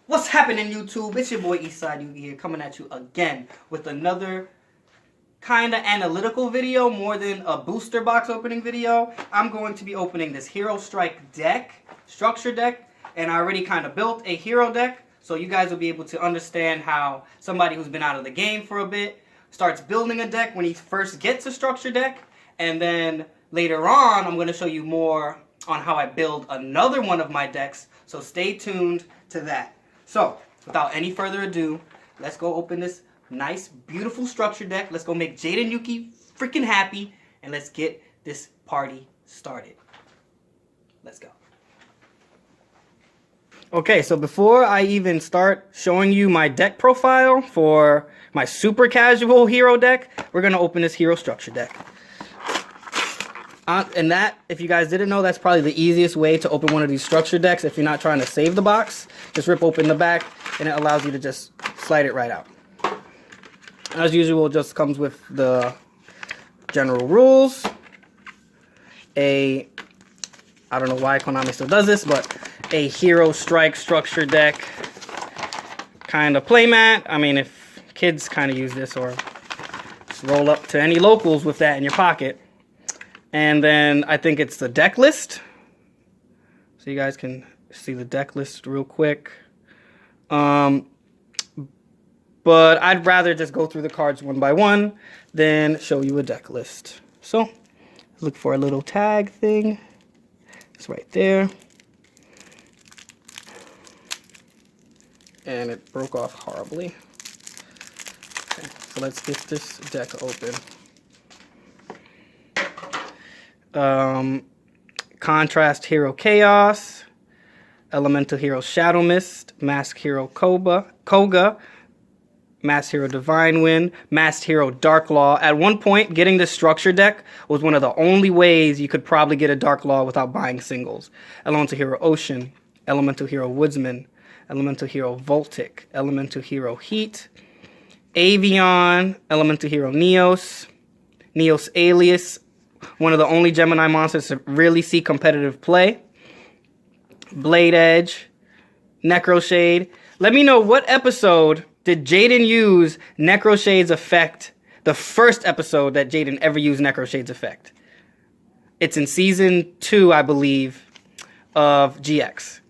What's happening, YouTube? It's your boy Eastside Yugioh here, coming at you again with another kind of analytical video, more than a booster box opening video. I'm going to be opening this Hero Strike deck, structure deck, and I already kind of built a hero deck, so you guys will be able to understand how somebody who's been out of the game for a bit starts building a deck when he first gets a structure deck, and then later on I'm going to show you more on how I build another one of my decks, so stay tuned to that. So, without any further ado, let's go open this nice, beautiful structure deck. Let's go make Jade and Yuki freaking happy, and let's get this party started. Let's go. Okay, so before I even start showing you my deck profile for my super casual hero deck, we're going to open this hero structure deck. And that, if you guys didn't know, that's probably the easiest way to open one of these structure decks if you're not trying to save the box. Just rip open the back, and it allows you to just slide it right out. As usual, it just comes with the general rules. I don't know why Konami still does this, but a Hero Strike structure deck kind of playmat. I mean, if kids kind of use this, or just roll up to any locals with that in your pocket. And then I think it's the deck list. So you guys can see the deck list real quick. But I'd rather just go through the cards one by one than show you a deck list. So look for a little tag thing. It's right there. And it broke off horribly. Okay, so let's get this deck open. Contrast Hero Chaos, Elemental Hero Shadow Mist, Mask Hero Koga, Masked Hero Divine Wind, Masked Hero Dark Law. At one point, getting this structure deck was one of the only ways you could probably get a Dark Law without buying singles. Elemental Hero Ocean, Elemental Hero Woodsman, Elemental Hero Voltic, Elemental Hero Heat, Avion, Elemental Hero Neos, Neos Alias, one of the only Gemini monsters to really see competitive play. Blade Edge, Necroshade. Let me know, what episode did Jaden use Necroshade's effect? The first episode that Jaden ever used Necroshade's effect. It's in season 2, I believe, of GX.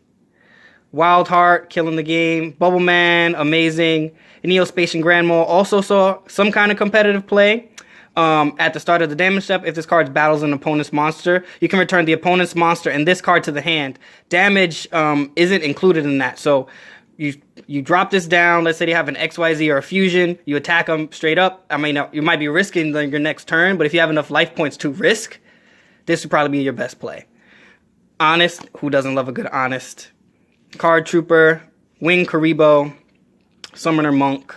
Wild Heart, killing the game. Bubble Man, amazing. Neospatian Grand Mole also saw some kind of competitive play. At the start of the damage step, if this card battles an opponent's monster, you can return the opponent's monster and this card to the hand. Damage isn't included in that. So you drop this down. Let's say you have an XYZ or a fusion. You attack them straight up. I mean, you might be risking your next turn, but if you have enough life points to risk, this would probably be your best play. Honest. Who doesn't love a good Honest? Card Trooper, Wing Karibo, Summoner Monk,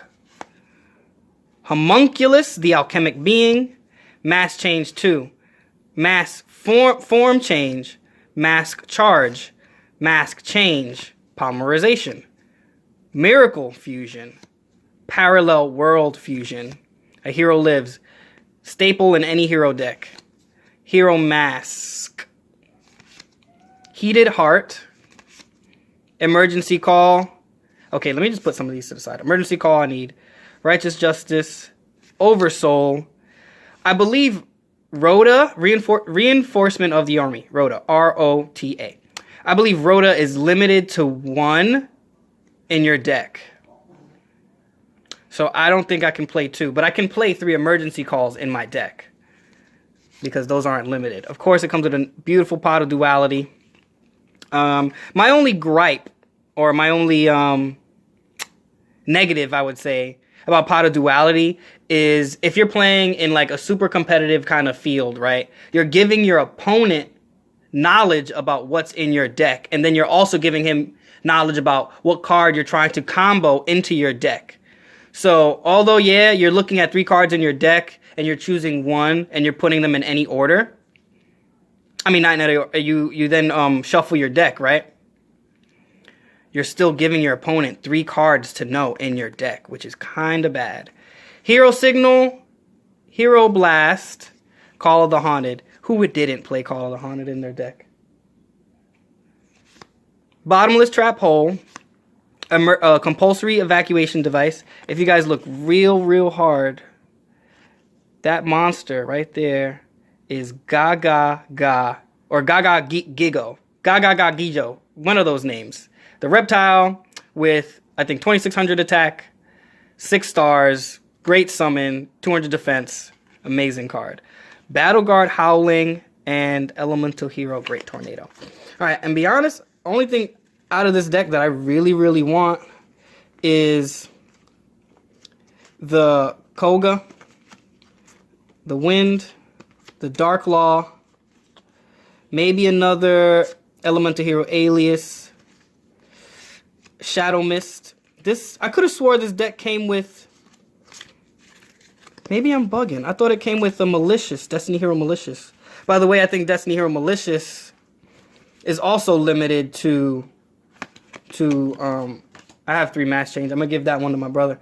Homunculus, the Alchemic Being, Mass Change 2, Mass Form Change, Mask Charge, Mask Change, Polymerization, Miracle Fusion, Parallel World Fusion, A Hero Lives, staple in any hero deck, Hero Mask, Heated Heart, Emergency Call. Okay, let me just put some of these to the side. Emergency Call I need. Righteous Justice, Oversoul. I believe Rota, Reinforcement of the Army. Rota, R-O-T-A. I believe Rota is limited to 1 in your deck. So I don't think I can play 2, but I can play 3 emergency calls in my deck, because those aren't limited. Of course, it comes with a beautiful pot of duality. My only gripe, or my only negative, I would say, about pot of duality is if you're playing in like a super competitive kind of field, right? You're giving your opponent knowledge about what's in your deck, and then you're also giving him knowledge about what card you're trying to combo into your deck. So although, yeah, you're looking at 3 cards in your deck and you're choosing 1 and you're putting them in any order. I mean, not in any order. You then shuffle your deck, right? You're still giving your opponent 3 cards to know in your deck, which is kind of bad. Hero Signal, Hero Blast, Call of the Haunted. Who didn't play Call of the Haunted in their deck? Bottomless Trap Hole, compulsory evacuation device. If you guys look real hard, that monster right there is Gaga Ga or Gaga Gigo. Gaga Gijo. One of those names. The reptile with, I think, 2600 attack, 6 stars, great summon, 200 defense. Amazing card. Battle Guard Howling and Elemental Hero Great Tornado. Alright, and be honest, only thing out of this deck that I really want is the Koga, the Wind, the Dark Law, maybe another Elemental Hero Alias, Shadow Mist. This, I could have swore this deck came with, maybe I'm bugging. I thought it came with the Malicious, Destiny Hero Malicious. By the way, I think Destiny Hero Malicious is also limited to I have 3 mass change. I'm gonna give that one to my brother.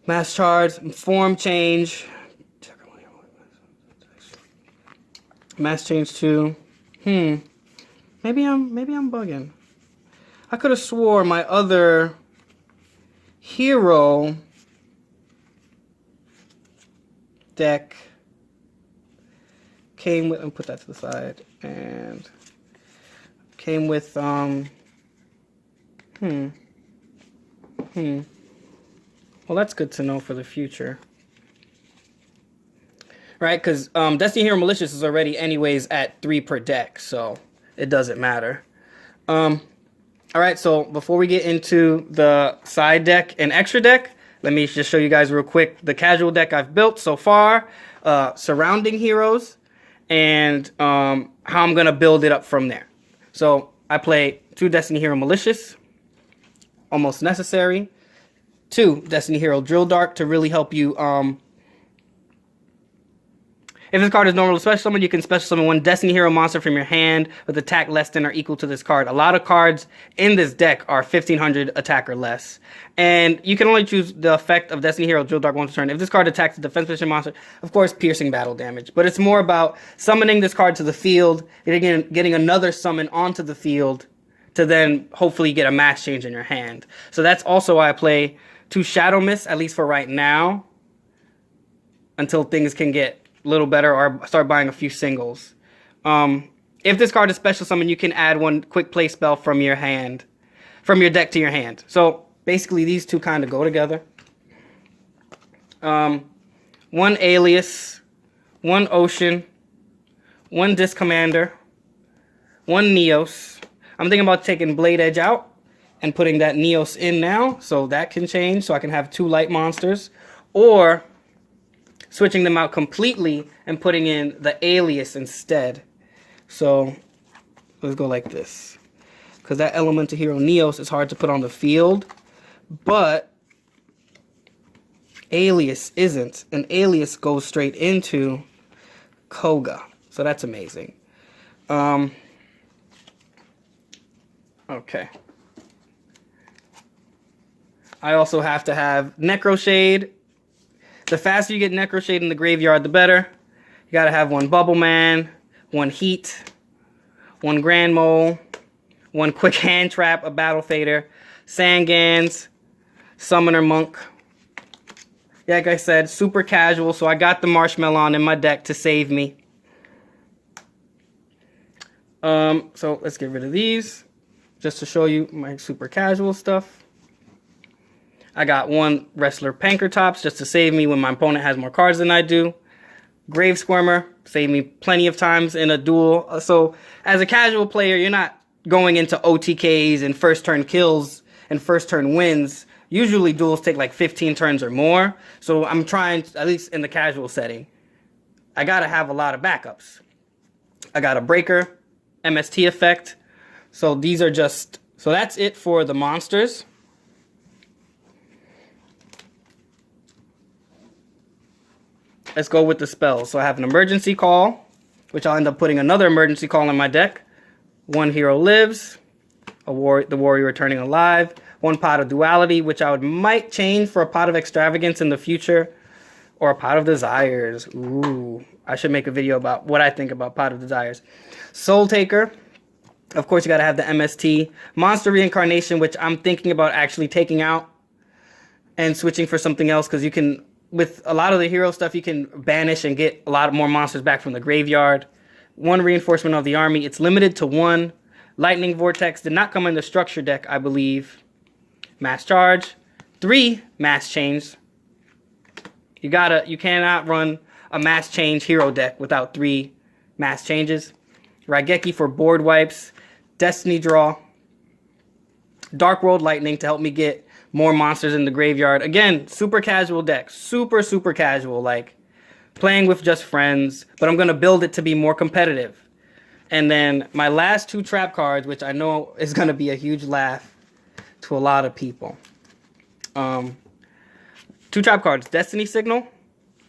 Mass charge, form change. Mass change 2. Maybe I'm bugging. I could have swore my other hero deck came with, and put that to the side, and came with well, that's good to know for the future. Right, because Destiny Hero Malicious is already anyways at 3 per deck, so it doesn't matter. Alright, so before we get into the side deck and extra deck, let me just show you guys real quick the casual deck I've built so far, surrounding heroes, and how I'm going to build it up from there. So I play 2 Destiny Hero Malicious, almost necessary, 2 Destiny Hero Drill Dart to really help you. If this card is normal special summon, you can special summon 1 Destiny Hero monster from your hand with attack less than or equal to this card. A lot of cards in this deck are 1500 attack or less. And you can only choose the effect of Destiny Hero Drill Dart once per turn. If this card attacks a defense position monster, of course, piercing battle damage. But it's more about summoning this card to the field, getting another summon onto the field to then hopefully get a mass change in your hand. So that's also why I play 2 Shadow Mists, at least for right now, until things can get little better or start buying a few singles. If this card is special summon, you can add 1 quick play spell from your hand, from your deck to your hand. So basically these 2 kind of go together. 1 Alias, 1 Ocean, 1 Disc Commander, 1 Neos. I'm thinking about taking Blade Edge out and putting that Neos in now, so that can change, so I can have 2 light monsters, or switching them out completely and putting in the Alias instead. So let's go like this, because that Elemental Hero Neos is hard to put on the field, but Alias isn't. And Alias goes straight into Koga, so that's amazing. Okay. I also have to have Necro Shade. The faster you get Necro Shade in the graveyard, the better. You gotta have 1 Bubble Man, 1 Heat, 1 Grand Mole, 1 Quick Hand Trap, a Battle Fader, Sangans, Summoner Monk. Yeah, like I said, super casual, so I got the Marshmallow in my deck to save me. So let's get rid of these, just to show you my super casual stuff. I got 1 Wrestler Pankratops just to save me when my opponent has more cards than I do. Grave Squirmer, saved me plenty of times in a duel. So as a casual player, you're not going into OTKs and first turn kills and first turn wins. Usually duels take like 15 turns or more. So I'm trying, at least in the casual setting, I gotta have a lot of backups. I got a Breaker, MST effect. So these are just, so that's it for the monsters. Let's go with the spells. So I have an Emergency Call, which I'll end up putting another Emergency Call in my deck. 1 Hero Lives, the Warrior Returning Alive. 1 Pot of Duality, which I might change for a Pot of Extravagance in the future. Or a Pot of Desires. Ooh, I should make a video about what I think about Pot of Desires. Soul Taker, Of course, you got to have the MST. Monster Reincarnation, which I'm thinking about actually taking out and switching for something else, because you can, with a lot of the hero stuff, you can banish and get a lot more monsters back from the graveyard. 1 reinforcement of the army. It's limited to 1. Lightning Vortex did not come in the structure deck, I believe. Mass Charge. 3 Mass Change. You cannot run a Mass Change hero deck without 3 Mass Changes. Raigeki for board wipes. Destiny Draw. Dark World Lightning to help me get more monsters in the graveyard. Again, super casual deck. Super, super casual. Like, playing with just friends, but I'm going to build it to be more competitive. And then my last 2 trap cards, which I know is going to be a huge laugh to a lot of people. 2 trap cards, Destiny Signal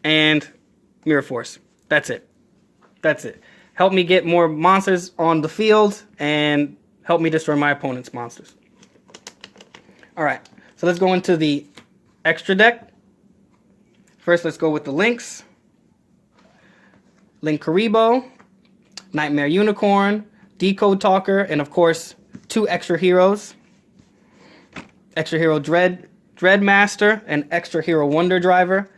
and Mirror Force. That's it. That's it. Help me get more monsters on the field and help me destroy my opponent's monsters. Alright, so let's go into the extra deck. First, let's go with the links. Link Karibo, Nightmare Unicorn, Decode Talker, and of course, 2 extra heroes. Extra Hero Dreadmaster and Extra Hero Wonder Driver.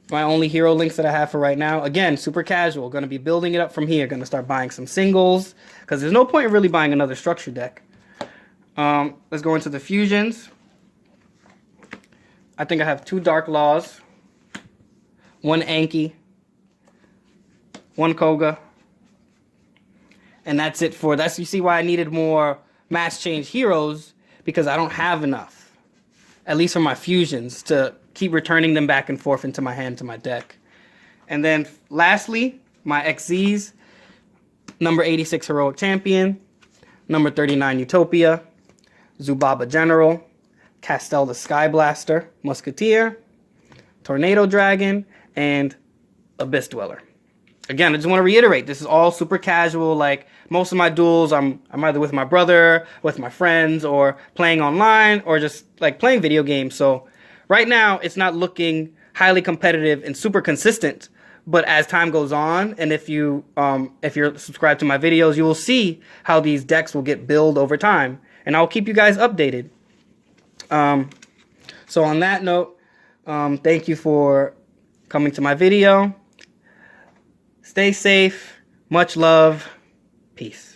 My only hero links that I have for right now. Again, super casual. Going to be building it up from here. Going to start buying some singles, because there's no point in really buying another structure deck. Let's go into the fusions. I think I have 2 Dark Laws, 1 Anki, 1 Koga, and that's it for that's. You see why I needed more Mass Change heroes, because I don't have enough, at least for my fusions, to keep returning them back and forth into my hand to my deck. And then lastly, my XZs: number 86 Heroic Champion, number 39 Utopia, Zubaba General, Castel the Sky Blaster, Musketeer, Tornado Dragon, and Abyss Dweller. Again, I just want to reiterate, this is all super casual. Like, most of my duels, I'm either with my brother, with my friends, or playing online, or just like playing video games. So right now, it's not looking highly competitive and super consistent. But as time goes on, and if you're subscribed to my videos, you will see how these decks will get built over time, and I'll keep you guys updated. So on that note, thank you for coming to my video. Stay safe. Much love. Peace.